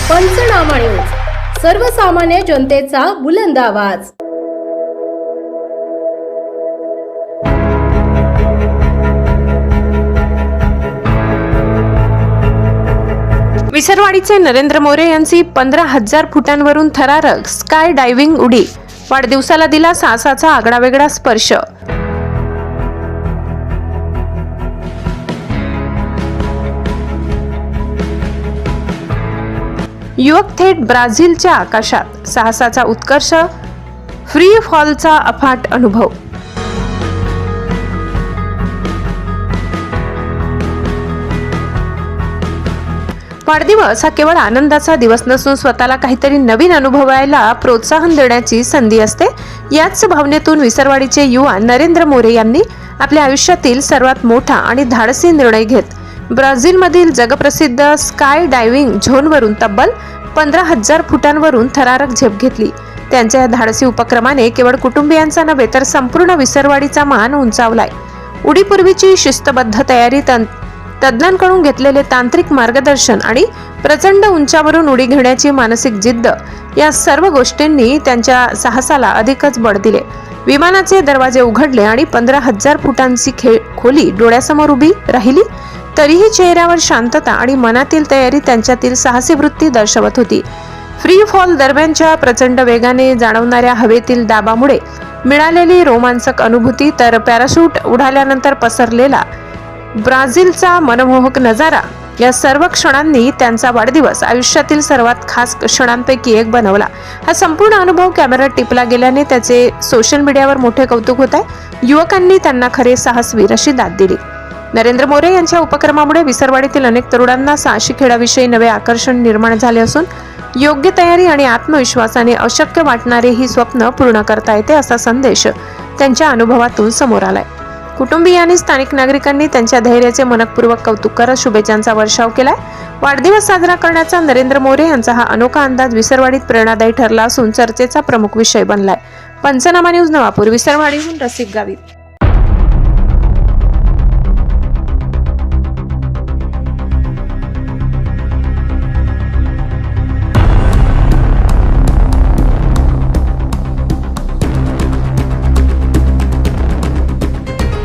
पंचनामा न्यूज, सर्वसामान्य जनतेचा बुलंद आवाज। विसरवाडीचे नरेंद्र मोरे यांची 15,000 फुटांवरून थरारक स्काय डायव्हिंग उडी, वाढदिवसाला दिला साहसाचा आगळावेगळा स्पर्श। युवक थेट ब्राझीलच्या आकाशात, साहसाचा उत्कर्ष, फ्री फॉलचा अफाट अनुभव। वाढदिवस हा केवळ आनंदाचा दिवस नसून स्वतःला काहीतरी नवीन अनुभवायला प्रोत्साहन देण्याची संधी असते। याच भावनेतून विसरवाडीचे युवा नरेंद्र मोरे यांनी आपल्या आयुष्यातील सर्वात मोठा आणि धाडसी निर्णय घेत ब्राझीलमधील जगप्रसिद्ध स्काय डायव्हिंग झोनवरून तब्बल 15,000 फुटांवरून थरारक झेप घेतली। त्यांच्या या धाडसी उपक्रमाने केवळ कुटुंबियांचा नव्हे तर संपूर्ण विसरवाडीचा मान उंचावलाय। उडीपूर्वीची शिस्तबद्ध तयारी, तज्ञांकडून घेतलेले तांत्रिक मार्गदर्शन आणि प्रचंड उंचावरून उडी घेण्याची मानसिक जिद्द, या सर्व गोष्टींनी त्यांच्या साहसाला अधिकच बळ दिले। विमानाचे दरवाजे उघडले आणि 15,000 फुटांची खोली डोळ्यासमोर उभी राहिली, तरीही चेहऱ्यावर शांतता आणि मनातील तयारी त्यांच्यातील साहसी वृत्ती दर्शवत होती। फ्री फॉल दरम्यानच्या प्रचंड वेगाने जाणवणाऱ्या हवेतील दाबामुळे मिळालेली रोमांचक अनुभूती, तर पॅराशूट उडाल्यानंतर पसरलेला ब्राझीलचा मनमोहक नजारा, या सर्व क्षणांनी त्यांचा वाढदिवस आयुष्यातील सर्वात खास क्षणांपैकी एक बनवला। हा संपूर्ण अनुभव कॅमेऱ्यात टिपला गेल्याने त्याचे सोशल मीडियावर मोठे कौतुक होत आहे। युवकांनी त्यांना खरे साहसवीर अशी दाद दिली। नरेंद्र मोरे यांच्या उपक्रमामुळे विसरवाडीतील अनेक तरुणांना साहसी खेळाविषयी नवे आकर्षण निर्माण झाले असून योग्य तयारी आणि आत्मविश्वासाने अशक्य वाटणारे ही स्वप्न पूर्ण करता येते, असा संदेश त्यांच्या अनुभवातून समोर आलाय। कुटुंबीय आणि स्थानिक नागरिकांनी त्यांच्या धैर्याचे मनपूर्वक कौतुक करत शुभेच्छांचा वर्षाव केलाय। वाढदिवस साजरा करण्याचा नरेंद्र मोरे यांचा हा अनोखा अंदाज विसरवाडीत प्रेरणादायी ठरला असून चर्चेचा प्रमुख विषय बनलाय। पंचनामा न्यूज नवापूर, विसरवाडीहून रसिक गावित।